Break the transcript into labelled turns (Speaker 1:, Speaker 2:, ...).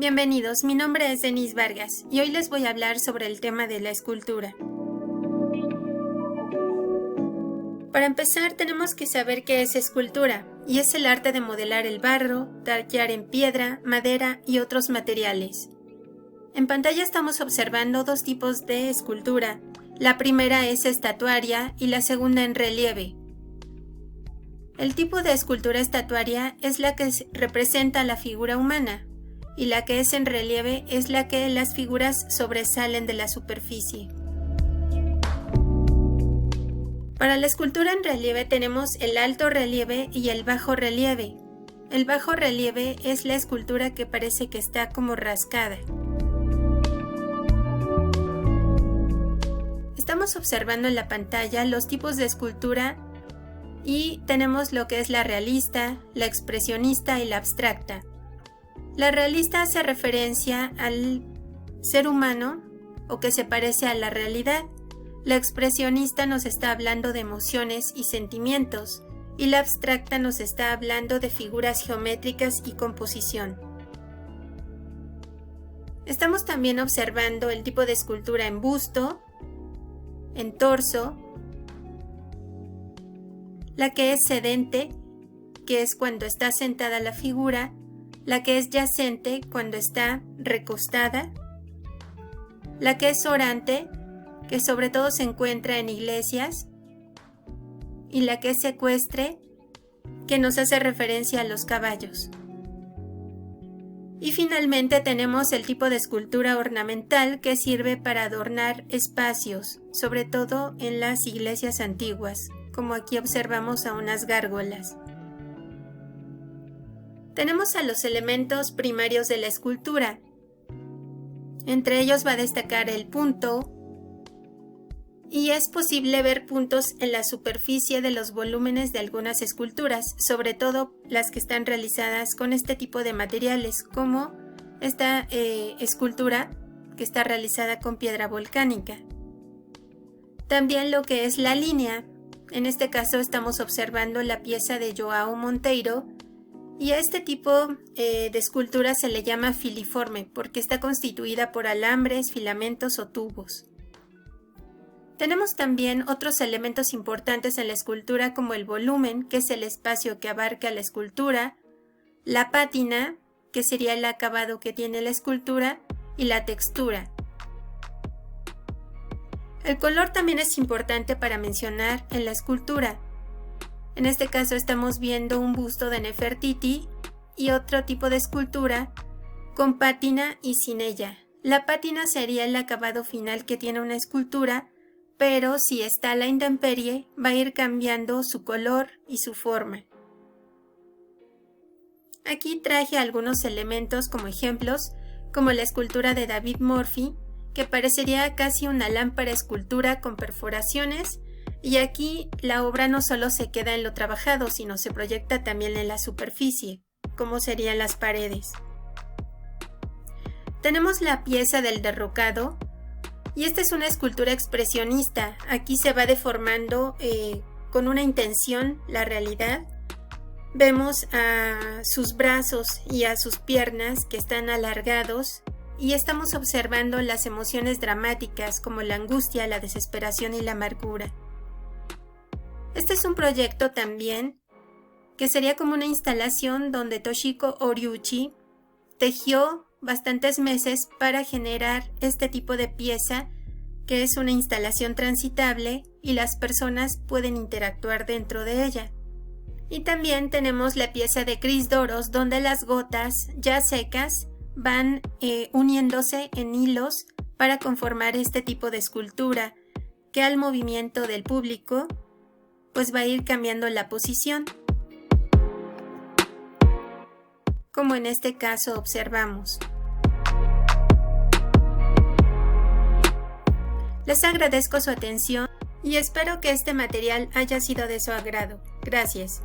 Speaker 1: Bienvenidos, mi nombre es Denise Vargas y hoy les voy a hablar sobre el tema de la escultura. Para empezar, tenemos que saber qué es escultura, y es el arte de modelar el barro, tallar en piedra, madera y otros materiales. En pantalla estamos observando dos tipos de escultura. La primera es estatuaria y la segunda en relieve. El tipo de escultura estatuaria es la que representa la figura humana, y la que es en relieve es la que las figuras sobresalen de la superficie. Para la escultura en relieve tenemos el alto relieve y el bajo relieve. El bajo relieve es la escultura que parece que está como rascada. Estamos observando en la pantalla los tipos de escultura y tenemos lo que es la realista, la expresionista y la abstracta. La realista hace referencia al ser humano o que se parece a la realidad. La expresionista nos está hablando de emociones y sentimientos, y la abstracta nos está hablando de figuras geométricas y composición. Estamos también observando el tipo de escultura en busto, en torso, la que es sedente, que es cuando está sentada la figura, la que es yacente cuando está recostada, la que es orante, que sobre todo se encuentra en iglesias, y la que es ecuestre, que nos hace referencia a los caballos. Y finalmente tenemos el tipo de escultura ornamental que sirve para adornar espacios, sobre todo en las iglesias antiguas, como aquí observamos a unas gárgolas. Tenemos a los elementos primarios de la escultura. Entre ellos va a destacar el punto, y es posible ver puntos en la superficie de los volúmenes de algunas esculturas, sobre todo las que están realizadas con este tipo de materiales, como esta escultura que está realizada con piedra volcánica. También lo que es la línea. En este caso estamos observando la pieza de João Monteiro, y a este tipo de escultura se le llama filiforme porque está constituida por alambres, filamentos o tubos. Tenemos también otros elementos importantes en la escultura como el volumen, que es el espacio que abarca la escultura, la pátina, que sería el acabado que tiene la escultura, y la textura. El color también es importante para mencionar en la escultura. En este caso estamos viendo un busto de Nefertiti y otro tipo de escultura con pátina y sin ella. La pátina sería el acabado final que tiene una escultura, pero si está a la intemperie va a ir cambiando su color y su forma. Aquí traje algunos elementos como ejemplos, como la escultura de David Murphy, que parecería casi una lámpara escultura con perforaciones, y aquí la obra no solo se queda en lo trabajado, sino se proyecta también en la superficie, como serían las paredes. Tenemos la pieza del derrocado, y esta es una escultura expresionista. Aquí se va deformando con una intención la realidad. Vemos a sus brazos y a sus piernas que están alargados, y estamos observando las emociones dramáticas como la angustia, la desesperación y la amargura. Este es un proyecto también que sería como una instalación donde Toshiko Oriuchi tejió bastantes meses para generar este tipo de pieza, que es una instalación transitable y las personas pueden interactuar dentro de ella. Y también tenemos la pieza de Chris Doros, donde las gotas ya secas van uniéndose en hilos para conformar este tipo de escultura, que al movimiento del público pues va a ir cambiando la posición, como en este caso observamos. Les agradezco su atención y espero que este material haya sido de su agrado. Gracias.